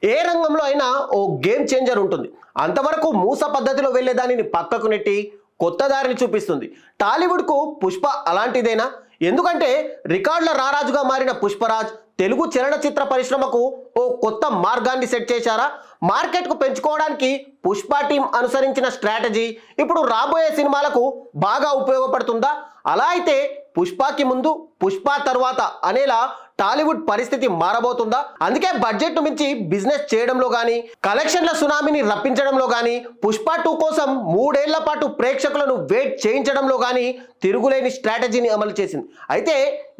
ఏ రంగంలో అయినా ఓ game changer ఉంటుంది. అంతవరకు మూస పద్ధతిలో వెళ్లే దానిని పక్కకు నెట్టి కొత్త దారిని చూపిస్తుంది. టాలీవుడ్కు పుష్ప అలాంటిదేనా? ఎందుకంటే రికార్డుల రారాజుగా మారిన పుష్పరాజ్ తెలుగు చలనచిత్ర పరిశ్రమకు ఓ కొత్త మార్గాన్ని సెట్ చేశారా? మార్కెట్కు పెంచుకోవడానికి పుష్ప టీం అనుసరించిన స్ట్రాటజీ ఇప్పుడు రాబోయే సినిమాలకు బాగా ఉపయోగపడుతుందా? అలా అయితే పుష్పకి ముందు పుష్ప తర్వాత అనేలా టాలీవుడ్ పరిస్థితి మారబోతుందా? అందుకే బడ్జెట్ మించి బిజినెస్ చేయడంలో గానీ, కలెక్షన్ల సునామీని రప్పించడంలో గానీ, పుష్ప 2 కోసం 3 ఏళ్ల పాటు ప్రేక్షకులను వెయిట్ చేయించడంలో గానీ తిరుగులేని స్ట్రాటజీని అమలు చేసింది. అయితే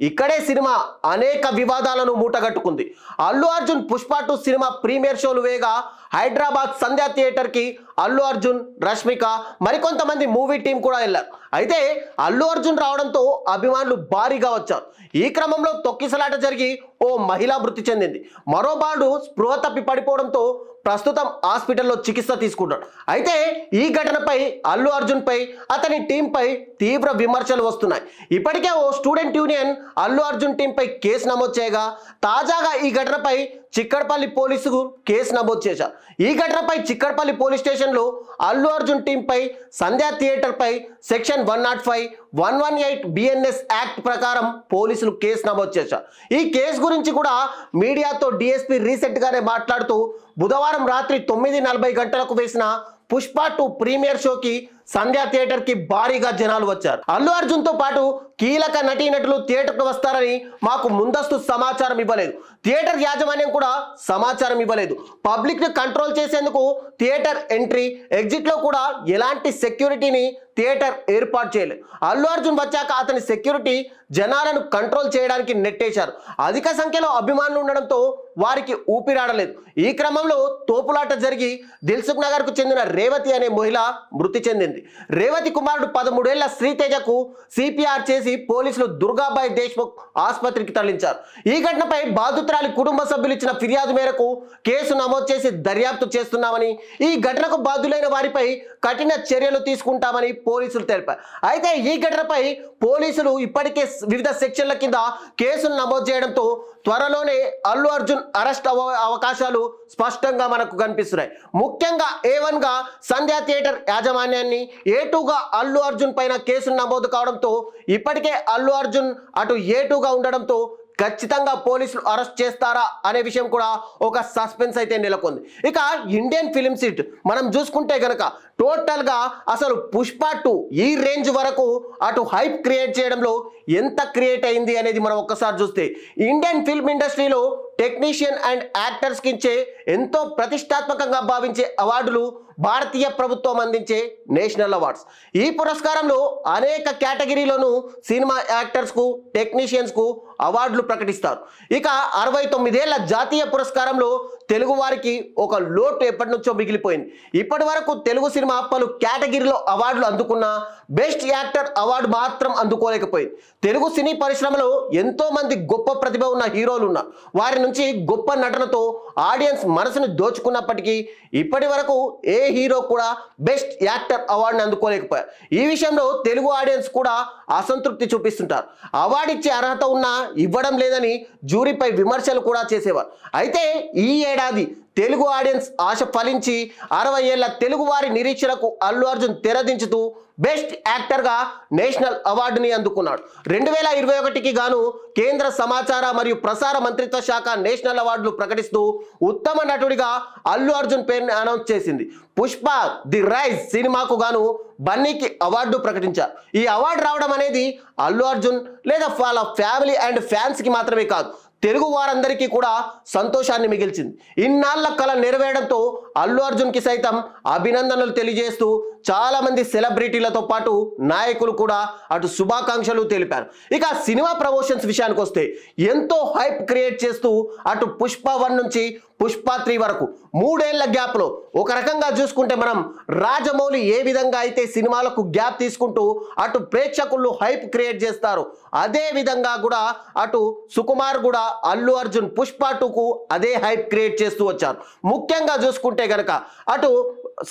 ఇక్కడే సినిమా అనేక వివాదాలను మూటగట్టుకుంది. అల్లు అర్జున్ పుష్ప 2 సినిమా ప్రీమియర్ షోలు వేగా హైదరాబాద్ సంధ్యా థియేటర్కి అల్లు అర్జున్, రష్మిక మరికొంతమంది మూవీ టీం కూడా వెళ్ళారు. అయితే అల్లు అర్జున్ రావడంతో అభిమానులు భారీగా వచ్చారు. ఈ క్రమంలో తొక్కిసలాట జరిగి ఓ మహిళ మృతి చెందింది. మరో బాలుడు స్పృహ తప్పి పడిపోవడంతో ప్రస్తుతం హాస్పిటల్లో చికిత్స తీసుకుంటాడు. అయితే ఈ ఘటనపై అల్లు అర్జున్ పై అతని టీంపై తీవ్ర విమర్శలు వస్తున్నాయి. ఇప్పటికే ఓ స్టూడెంట్ యూనియన్ అల్లు అర్జున్ టీంపై కేసు నమోదు చేయగా, తాజాగా ఈ ఘటనపై చిక్కడపల్లి పోలీసులు కేసు నమోదు చేశారు. ఈ ఘటనపై చిక్కడపల్లి పోలీస్ స్టేషన్లో అల్లు అర్జున్ టీంపై సంధ్యా థియేటర్పై సెక్షన్ 105, 118 బిఎన్ఎస్ యాక్ట్ ప్రకారం పోలీసులు కేసు నమోదు చేశారు. ఈ కేసు గురించి కూడా మీడియాతో డిఎస్పీ రీసెంట్ గానే మాట్లాడుతూ బుధవారం రాత్రి 9:40 గంటలకు వేసిన పుష్ప 2 ప్రీమియర్ షోకి సంధ్యా థియేటర్ కి భారీగా జనాలు వచ్చారు. అల్లు అర్జున్ తో పాటు కీలక నటీనటులు థియేటర్ కు వస్తారని మాకు ముందస్తు సమాచారం ఇవ్వలేదు. థియేటర్ యాజమాన్యం కూడా సమాచారం ఇవ్వలేదు. పబ్లిక్ ని కంట్రోల్ చేసేందుకు థియేటర్ ఎంట్రీ, ఎగ్జిట్ లో కూడా ఎలాంటి సెక్యూరిటీని థియేటర్ ఏర్పాటు చేయలేదు. అల్లు అర్జున్ వచ్చాక అతని సెక్యూరిటీ జనాలను కంట్రోల్ చేయడానికి నెట్టేశారు. అధిక సంఖ్యలో అభిమానులు ఉండడంతో వారికి ఊపిరాడలేదు. ఈ క్రమంలో తోపులాట జరిగి దిల్సుఖ్ నగర్ కు చెందిన రేవతి అనే మహిళ మృతి చెందింది. రేవతి కుమారుడు 13 ఏళ్ల శ్రీతేజకు సిపిఆర్ చేసి పోలీసులు దుర్గాబాయ్ దేశ్ముఖ్ ఆసుపత్రికి తరలించారు. ఈ ఘటనపై బాధితురాలి కుటుంబ సభ్యులు ఇచ్చిన ఫిర్యాదు మేరకు కేసు నమోదు చేసి దర్యాప్తు చేస్తున్నామని, ఈ ఘటనకు బాధ్యులైన వారిపై కఠిన చర్యలు తీసుకుంటామని పోలీసులు తెలిపారు. అయితే ఈ ఘటనపై పోలీసులు ఇప్పటికే వివిధ సెక్షన్ల కింద కేసులు నమోదు చేయడంతో త్వరలోనే అల్లు అర్జున్ అరెస్ట్ అవకాశాలు స్పష్టంగా మనకు కనిపిస్తున్నాయి. ముఖ్యంగా A1 గా సంధ్యా థియేటర్ యాజమాన్యాన్ని, A2 గా అల్లు అర్జున్ పైన కేసులు నమోదు కావడంతో ఇప్పటికే అల్లు అర్జున్ అటు A2 గా ఉండడంతో ఖచ్చితంగా పోలీసులు అరెస్ట్ చేస్తారా అనే విషయం కూడా ఒక సస్పెన్స్ అయితే నెలకొంది. ఇక ఇండియన్ ఫిలిం సిట్ మనం చూసుకుంటే గనక టోటల్ గా అసలు పుష్ప 2 ఈ రేంజ్ వరకు అటు హైప్ క్రియేట్ చేయడంలో ఎంత క్రియేట్ అయింది అనేది మనం ఒక్కసారి చూస్తే, ఇండియన్ ఫిల్మ్ ఇండస్ట్రీలో టెక్నీషియన్ అండ్ యాక్టర్స్కి ఇచ్చే ఎంతో ప్రతిష్టాత్మకంగా భావించే అవార్డులు భారతీయ ప్రభుత్వం అందించే నేషనల్ అవార్డ్స్. ఈ పురస్కారంలో అనేక కేటగిరీలోనూ సినిమా యాక్టర్స్కు, టెక్నీషియన్స్కు అవార్డులు ప్రకటిస్తారు. ఇక 69 ఏళ్ల జాతీయ పురస్కారంలో తెలుగు వారికి ఒక లోటు ఎప్పటి నుంచో మిగిలిపోయింది. ఇప్పటి వరకు తెలుగు సినిమా పలు కేటగిరీలో అవార్డులు అందుకున్న బెస్ట్ యాక్టర్ అవార్డు మాత్రం అందుకోలేకపోయింది. తెలుగు సినీ పరిశ్రమలో ఎంతో మంది గొప్ప ప్రతిభ ఉన్న హీరోలు ఉన్నారు. వారి నుంచి గొప్ప నటనతో ఆడియన్స్ మనసును దోచుకున్నప్పటికీ ఇప్పటి వరకు ఏ హీరో కూడా బెస్ట్ యాక్టర్ అవార్డుని అందుకోలేకపోయారు. ఈ విషయంలో తెలుగు ఆడియన్స్ కూడా అసంతృప్తి చూపిస్తుంటారు. అవార్డు ఇచ్చే అర్హత ఉన్నా ఇవ్వడం లేదని జ్యూరీపై విమర్శలు కూడా చేసేవారు. అయితే ఈ ఏడాది తెలుగు ఆడియన్స్ ఆశ ఫలించి 60 ఏళ్ల తెలుగు వారి నిరీక్షణకు అల్లు అర్జున్ తెరదించుతూ బెస్ట్ యాక్టర్గా నేషనల్ అవార్డుని అందుకున్నాడు. 2021కి గాను కేంద్ర సమాచార మరియు ప్రసార మంత్రిత్వ శాఖ నేషనల్ అవార్డులు ప్రకటిస్తూ ఉత్తమ నటుడిగా అల్లు అర్జున్ పేరుని అనౌన్స్ చేసింది. పుష్ప ది రైజ్ సినిమాకు గాను బన్నీకి అవార్డు ప్రకటించారు. ఈ అవార్డు రావడం అనేది అల్లు అర్జున్ లేదా వాళ్ళ ఫ్యామిలీ అండ్ ఫ్యాన్స్కి మాత్రమే కాదు, తెలుగు వారందరికీ కూడా సంతోషాన్ని మిగిల్చింది. ఇన్నాళ్ల కళ నెరవేరడంతో అల్లు అర్జున్కి సైతం అభినందనలు తెలియజేస్తూ చాలా మంది సెలబ్రిటీలతో పాటు నాయకులు కూడా అటు శుభాకాంక్షలు తెలిపారు. ఇక సినిమా ప్రమోషన్స్ విషయానికి వస్తే ఎంతో హైప్ క్రియేట్ చేస్తూ అటు పుష్ప 1 నుంచి పుష్ప 3 వరకు 3 ఏళ్ల గ్యాప్లో ఒక రకంగా చూసుకుంటే మనం రాజమౌళి ఏ విధంగా అయితే సినిమాలకు గ్యాప్ తీసుకుంటూ అటు ప్రేక్షకులు హైప్ క్రియేట్ చేస్తారు, అదే విధంగా కూడా అటు సుకుమార్ కూడా అల్లు అర్జున్ పుష్ప 2కు అదే హైప్ క్రియేట్ చేస్తూ వచ్చారు. ముఖ్యంగా చూసుకుంటే గనక అటు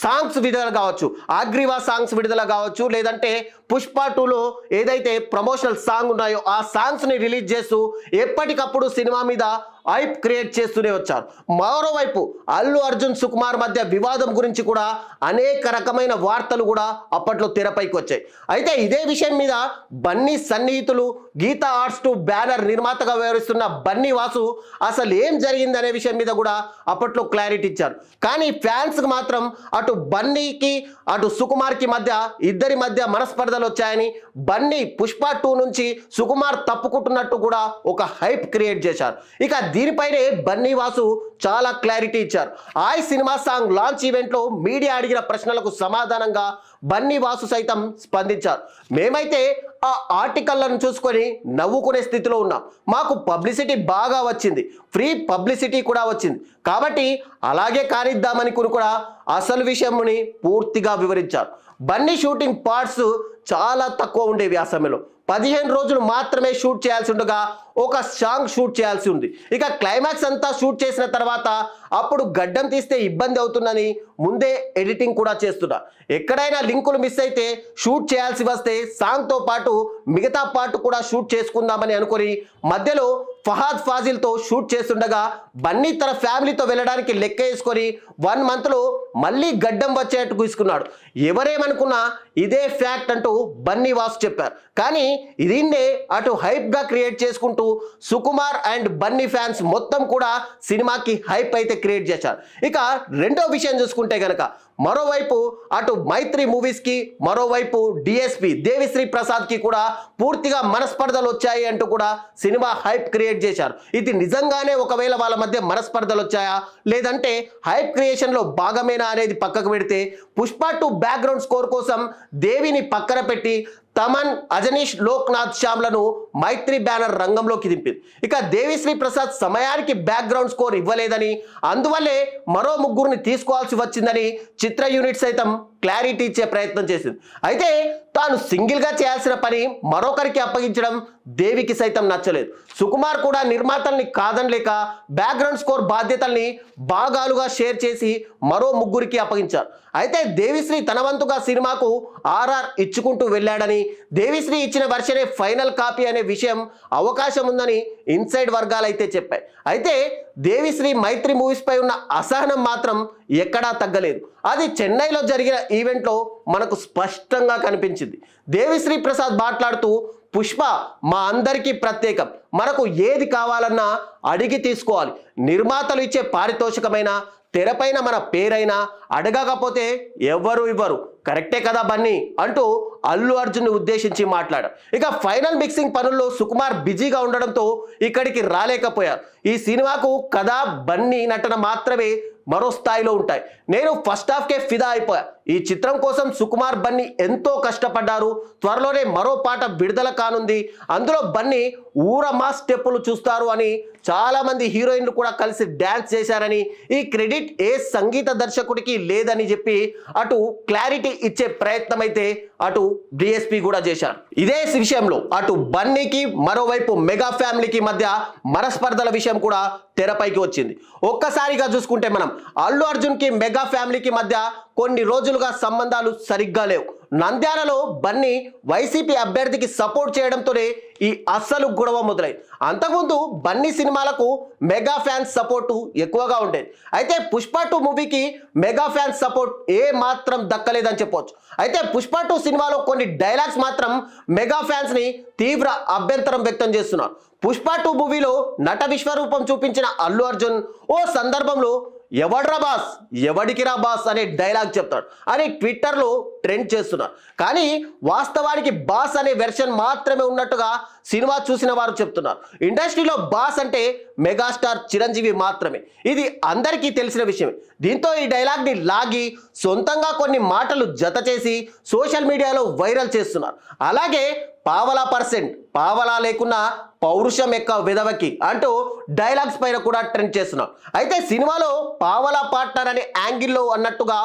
సాంగ్స్ విడుదల కావచ్చు, అగ్రివా సాంగ్స్ విడుదల కావచ్చు, లేదంటే పుష్ప 2లో ఏదైతే ప్రమోషనల్ సాంగ్ ఉన్నాయో ఆ సాంగ్స్ని రిలీజ్ చేస్తూ ఎప్పటికప్పుడు సినిమా మీద హైప్ క్రియేట్ చేస్తూనే వచ్చారు. మరోవైపు అల్లు అర్జున్ సుకుమార్ మధ్య వివాదం గురించి కూడా అనేక రకమైన వార్తలు కూడా అప్పట్లో తెరపైకి వచ్చాయి. అయితే ఇదే విషయం మీద బన్నీ సన్నిహితులు గీతా ఆర్ట్స్ 2 బ్యానర్ నిర్మాతగా వ్యవహరిస్తున్న బన్నీ వాసు అసలు ఏం జరిగింది అనే విషయం మీద కూడా అప్పట్లో క్లారిటీ ఇచ్చారు. కానీ ఫ్యాన్స్ కి మాత్రం అటు బన్నీకి అటు సుకుమార్కి మధ్య ఇద్దరి మధ్య మనస్పర్ధలు వచ్చాయని, బన్నీ పుష్ప 2 నుంచి సుకుమార్ తప్పుకుంటున్నట్టు కూడా ఒక హైప్ క్రియేట్ చేశారు. ఇక దీనిపైనే బన్నీ వాసు చాలా క్లారిటీ ఇచ్చారు. ఆయ్ సినిమా సాంగ్ లాంచ్ ఈవెంట్లో మీడియా అడిగిన ప్రశ్నలకు సమాధానంగా బన్నీ వాసు సైతం స్పందించారు. మేమైతే ఆ ఆర్టికల్లను చూసుకొని నవ్వుకునే స్థితిలో ఉన్నాం. మాకు పబ్లిసిటీ బాగా వచ్చింది, ఫ్రీ పబ్లిసిటీ కూడా వచ్చింది, కాబట్టి అలాగే కానిద్దామని కూడా అసలు విషయంని పూర్తిగా వివరించారు. బన్నీ షూటింగ్ పార్ట్స్ చాలా తక్కువ ఉండేవి. ఆ సమయంలో 15 రోజులు మాత్రమే షూట్ చేయాల్సి ఉండగా ఒక సాంగ్ షూట్ చేయాల్సి ఉంది. ఇక క్లైమాక్స్ అంతా షూట్ చేసిన తర్వాత అప్పుడు గడ్డం తీస్తే ఇబ్బంది అవుతుందని ముందే ఎడిటింగ్ కూడా చేస్తున్నా. ఎక్కడైనా లింకులు మిస్ అయితే షూట్ చేయాల్సి వస్తే సాంగ్తో పాటు మిగతా పార్ట్ కూడా షూట్ చేసుకుందామని అనుకొని మధ్యలో ఫహాద్ ఫాజిల్తో షూట్ చేస్తుండగా బన్నీ తన ఫ్యామిలీతో వెళ్ళడానికి లెక్క వేసుకొని 1 మంత్లో మళ్ళీ గడ్డం వచ్చేట్టు తీసుకున్నాడు. ఎవరేమనుకున్నా ఇదే ఫ్యాక్ట్ అంటూ బన్నీ వాసు చెప్పారు. కానీ దీన్నే అటు హైప్గా క్రియేట్ చేసుకుంటూ సుకుమార్ అండ్ బన్నీ ఫ్యాన్స్ మొత్తం కూడా సినిమాకి హైప్ అయితే క్రియేట్ చేశారు. ఇక రెండో విషయం చూసుకుంటే గనక మరోవైపు అటు మైత్రి మూవీస్కి మరోవైపు డిఎస్పి దేవిశ్రీ ప్రసాద్కి కూడా పూర్తిగా మనస్పర్ధలు వచ్చాయి అంటూ కూడా సినిమా హైప్ క్రియేట్ చేశారు. ఇది నిజంగానే ఒకవేళ వాళ్ళ మధ్య మనస్పర్ధలు వచ్చాయా లేదంటే హైప్ క్రియేషన్లో భాగమేనా అనేది పక్కకు పెడితే పుష్ప 2 బ్యాక్గ్రౌండ్ స్కోర్ కోసం దేవిని పక్కన పెట్టి తమన్, అజనీష్, లోక్నాథ్ శ్యామ్లను మైత్రి బ్యానర్ రంగంలోకి దింపింది. ఇక దేవిశ్రీ ప్రసాద్ సమయానికి బ్యాక్గ్రౌండ్ స్కోర్ ఇవ్వలేదని, అందువల్లే మరో ముగ్గురిని తీసుకోవాల్సి వచ్చిందని చిత్ర యూనిట్ సైతం క్లారిటీ ఇచ్చే ప్రయత్నం చేసింది. అయితే తాను సింగిల్గా చేయాల్సిన పని మరొకరికి అప్పగించడం దేవికి సైతం నచ్చలేదు. సుకుమార్ కూడా నిర్మాతల్ని కాదనలేక బ్యాక్గ్రౌండ్ స్కోర్ బాధ్యతల్ని భాగాలుగా షేర్ చేసి మరో ముగ్గురికి అప్పగించారు. అయితే దేవిశ్రీ తన వంతుగా సినిమాకు ఆర్ఆర్ ఇచ్చుకుంటూ వెళ్ళాడని, దేవిశ్రీ ఇచ్చిన వర్షనే ఫైనల్ కాపీ అనే విషయం అవకాశం ఉందని ఇన్సైడ్ వర్గాలు అయితే చెప్పాయి. అయితే దేవిశ్రీ మైత్రి మూవీస్ పై ఉన్న అసహనం మాత్రం ఎక్కడా తగ్గలేదు. అది చెన్నైలో జరిగిన ఈవెంట్లో మనకు స్పష్టంగా కనిపించింది. దేవిశ్రీ ప్రసాద్ మాట్లాడుతూ పుష్ప మా అందరికీ ప్రత్యేకం, మనకు ఏది కావాలన్నా అడిగి తీసుకోవాలి, నిర్మాతలు ఇచ్చే పారితోషికమైన తెరపైన మన పేరైనా అడగకపోతే ఎవరు ఇవ్వరు, కరెక్టే కదా బన్నీ అంటూ అల్లు అర్జున్ని ఉద్దేశించి మాట్లాడారు. ఇక ఫైనల్ మిక్సింగ్ పనుల్లో సుకుమార్ బిజీగా ఉండడంతో ఇక్కడికి రాలేకపోయారు. ఈ సినిమాకు కథ బన్నీ నటన మాత్రమే మరో స్థాయిలో ఉంటాయి. నేను ఫస్ట్ హాఫ్కే ఫిదా అయిపోయా. ఈ చిత్రం కోసం సుకుమార్ బన్నీ ఎంతో కష్టపడ్డారు. త్వరలోనే మరో పాట విడుదల కానుంది, అందులో బన్నీ ఊరమా స్టెప్పులు చూస్తారు అని చాలా మంది హీరోయిన్లు కూడా కలిసి డ్యాన్స్ చేశారని, ఈ క్రెడిట్ ఏ సంగీత దర్శకుడికి లేదని చెప్పి అటు క్లారిటీ ఇచ్చే ప్రయత్నం అయితే అటు డిఎస్పి కూడా చేశారు. ఇదే విషయంలో అటు బన్నీకి మరోవైపు మెగా ఫ్యామిలీకి మధ్య మనస్పర్ధల విషయం కూడా తెరపైకి వచ్చింది. ఒక్కసారిగా చూసుకుంటే మనం అల్లు అర్జున్కి మెగా ఫ్యామిలీకి మధ్య కొన్ని రోజులుగా సంబంధాలు సరిగ్గా లేవు. నంద్యాలలో బన్నీ వైసీపీ అభ్యర్థికి సపోర్ట్ చేయడంతోనే ఈ అస్సలు గొడవ మొదలైంది. అంతకుముందు బన్నీ సినిమాలకు మెగా ఫ్యాన్స్ సపోర్టు ఎక్కువగా ఉండేది. అయితే పుష్ప 2 మూవీకి మెగా ఫ్యాన్స్ సపోర్ట్ ఏ మాత్రం దక్కలేదని చెప్పవచ్చు. అయితే పుష్ప 2 సినిమాలో కొన్ని డైలాగ్స్ మాత్రం మెగా ఫ్యాన్స్ ని తీవ్ర అభ్యంతరం వ్యక్తం చేస్తున్నారు. పుష్ప 2 మూవీలో నట విశ్వరూపం చూపించిన అల్లు అర్జున్ ఓ సందర్భంలో ఎవడ్రా బాస్, ఎవడికిరా బాస్ అనే డైలాగ్ చెప్తాడు అని ట్విట్టర్లో ట్రెండ్ చేస్తున్నారు. కానీ వాస్తవానికి బాస్ అనే వెర్షన్ మాత్రమే ఉన్నట్టుగా సినిమా చూసిన వారు చెప్తున్నారు. ఇండస్ట్రీలో బాస్ అంటే మెగాస్టార్ చిరంజీవి మాత్రమే, ఇది అందరికీ తెలిసిన విషయమే. దీంతో ఈ డైలాగ్ని లాగి సొంతంగా కొన్ని మాటలు జత చేసి సోషల్ మీడియాలో వైరల్ చేస్తున్నారు. అలాగే పావలా పర్సెంట్, పావలా లేకున్నా పౌరుషం ఎక్క విధవకి అంటూ డైలాగ్స్ పైన కూడా ట్రెండ్ చేస్తున్నారు. అయితే సినిమాలో పావలా పార్ట్నర్ అనే యాంగిల్లో అన్నట్టుగా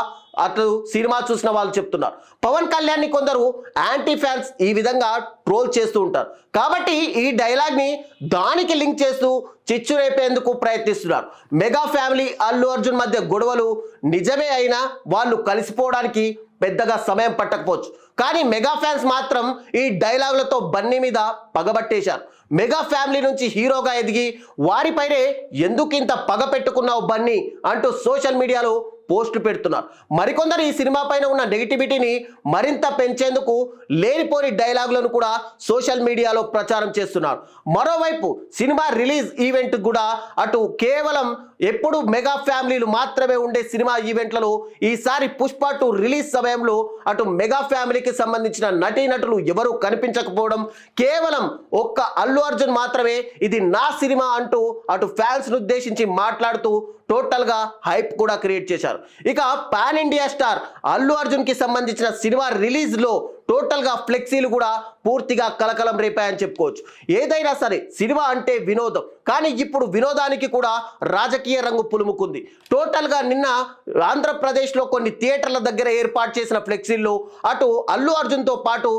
అటు సినిమా చూసిన వాళ్ళు చెప్తున్నారు. పవన్ కళ్యాణ్ని కొందరు యాంటీ ఫ్యాన్స్ ఈ విధంగా ట్రోల్ చేస్తూ ఉంటారు. కాబట్టి ఈ డైలాగ్ని దానికి లింక్ చేస్తూ చిచ్చు రేపేందుకు ప్రయత్నిస్తున్నారు. మెగా ఫ్యామిలీ అల్లు అర్జున్ మధ్య గొడవలు నిజమే అయినా వాళ్ళు కలిసిపోవడానికి పెద్దగా సమయం పట్టకపోవచ్చు. కానీ మెగా ఫ్యాన్స్ మాత్రం ఈ డైలాగులతో బన్నీ మీద పగబట్టేశారు. మెగా ఫ్యామిలీ నుంచి హీరోగా ఎదిగి వారిపైనే ఎందుకు ఇంత పగ పెట్టుకున్నావు బన్నీ అంటూ సోషల్ మీడియాలో పోస్టులు పెడుతున్నారు. మరికొందరు ఈ సినిమా పైన ఉన్న నెగిటివిటీని మరింత పెంచేందుకు లేనిపోని డైలాగులను కూడా సోషల్ మీడియాలో ప్రచారం చేస్తున్నారు. మరోవైపు సినిమా రిలీజ్ ఈవెంట్ కూడా అటు కేవలం ఎప్పుడు మెగా ఫ్యామిలీలు మాత్రమే ఉండే సినిమా ఈవెంట్లలో ఈసారి పుష్ప 2 రిలీజ్ సమయంలో అటు మెగా ఫ్యామిలీకి సంబంధించిన నటీనటులు ఎవరు కనిపించకపోవడం, కేవలం ఒక్క అల్లు అర్జున్ మాత్రమే ఇది నా సినిమా అంటూ అటు ఫ్యాన్స్ ను ఉద్దేశించి మాట్లాడుతూ టోటల్ గా హైప్ కూడా క్రియేట్ చేశారు. ఇక pan India star Allu Arjun కి సంబంధించిన సినిమా రిలీజ్ లో టోటల్ గా ఫ్లెక్సీలు కూడా పూర్తిగా కలకలం రేపాయని చెప్పుకోవచ్చు. ఏదైనా సరే సినిమా అంటే వినోదం, కానీ ఇప్పుడు వినోదానికి కూడా రాజకీయ రంగు పులుముకుంది. టోటల్ గా నిన్న ఆంధ్రప్రదేశ్ లో కొన్ని థియేటర్ల దగ్గర ఏర్పాటు చేసిన ఫ్లెక్సీల్లో అటు అల్లు అర్జున్ తో పాటు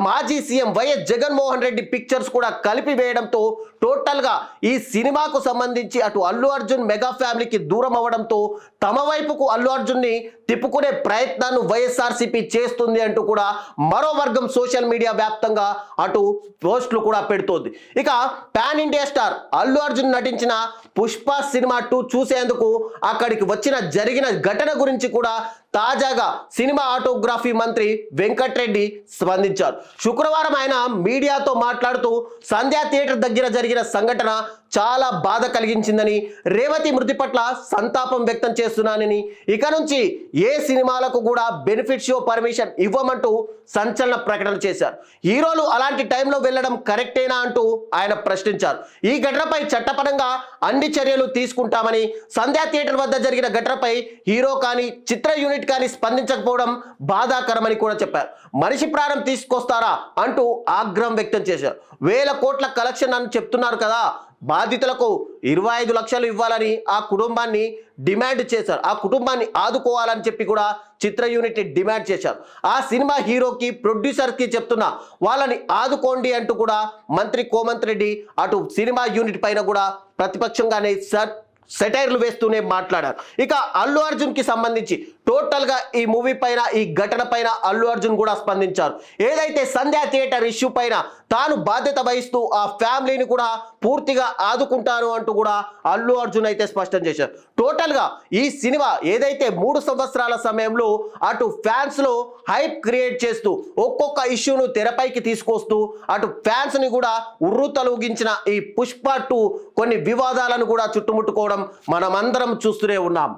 మాజీ CM YS Jaganmohan Reddy pictures కూడా కలిపి వేయడంతో టోటల్ గా ఈ సినిమాకు సంబంధించి అటు అల్లు అర్జున్ మెగా ఫ్యామిలీకి దూరం అవ్వడంతో తమ వైపుకు అల్లు అర్జున్ ని తిప్పుకునే ప్రయత్నాన్ని వైఎస్ఆర్సీపీ చేస్తుంది అంటూ కూడా మరో వర్గం సోషల్ మీడియా వ్యాప్తంగా అటు పోస్టులు కూడా పెడుతోంది. ఇక pan India star Allu Arjun నటించిన పుష్ప సినిమా 2 చూసేందుకు అక్కడికి జరిగిన ఘటన గురించి కూడా తాజాగా సినిమా ఆటోగ్రఫీ మంత్రి వెంకట్రెడ్డి స్పందించారు. శుక్రవారం ఆయన మీడియాతో మాట్లాడుతూ సంధ్యా థియేటర్ దగ్గర జరిగిన సంఘటన చాలా బాధ కలిగించిందని, రేవతి మృతి పట్ల సంతాపం వ్యక్తం చేస్తున్నానని, ఇక నుంచి ఏ సినిమాలకు కూడా బెనిఫిట్ షో పర్మిషన్ ఇవ్వమంటూ సంచలన ప్రకటన చేశారు. హీరోలు అలాంటి టైంలో వెళ్ళడం కరెక్టేనా అంటూ ఆయన ప్రశ్నించారు. ఈ ఘటనపై చట్టపరంగా అన్ని చర్యలు తీసుకుంటామని, సంధ్యా థియేటర్ వద్ద జరిగిన ఘటనపై హీరో కానీ చిత్ర యూనిట్ కానీ స్పందించకపోవడం బాధాకరమని కూడా చెప్పారు. మనిషి ప్రాణం తీసుకొస్తారా అంటూ ఆగ్రహం వ్యక్తం చేశారు. 1000 కోట్ల కలెక్షన్ అని చెప్తున్నారు కదా, బాధితులకు 25 లక్షలు ఇవ్వాలని ఆ కుటుంబాన్ని డిమాండ్ చేశారు. ఆ కుటుంబాన్ని ఆదుకోవాలని చెప్పి కూడా చిత్ర యూనిట్ డిమాండ్ చేశారు. ఆ సినిమా హీరోకి ప్రొడ్యూసర్కి చెప్తున్నా వాళ్ళని ఆదుకోండి అంటూ కూడా మంత్రి కోమంత్ రెడ్డి అటు సినిమా యూనిట్ పైన కూడా ప్రతిపక్షంగానే సెటైర్లు వేస్తూనే మాట్లాడారు. ఇక అల్లు అర్జున్ కి సంబంధించి టోటల్ గా ఈ మూవీ పైన ఈ ఘటన పైన అల్లు అర్జున్ కూడా స్పందించారు. ఏదైతే సంధ్యా థియేటర్ ఇష్యూ పైన తాను బాధ్యత వహిస్తూ ఆ ఫ్యామిలీని కూడా పూర్తిగా ఆదుకుంటాను అంటూ కూడా అల్లు అర్జున్ అయితే స్పష్టం చేశారు. టోటల్ గా ఈ సినిమా ఏదైతే 3 సంవత్సరాల సమయంలో అటు ఫ్యాన్స్ లో హైప్ క్రియేట్ చేస్తూ ఒక్కొక్క ఇష్యూను తెరపైకి తీసుకొస్తూ అటు ఫ్యాన్స్ ని కూడా ఉర్రు తొలగించిన ఈ పుష్ప 2 కొన్ని వివాదాలను కూడా చుట్టుముట్టుకోవడం మనమందరం చూస్తూనే ఉన్నాం.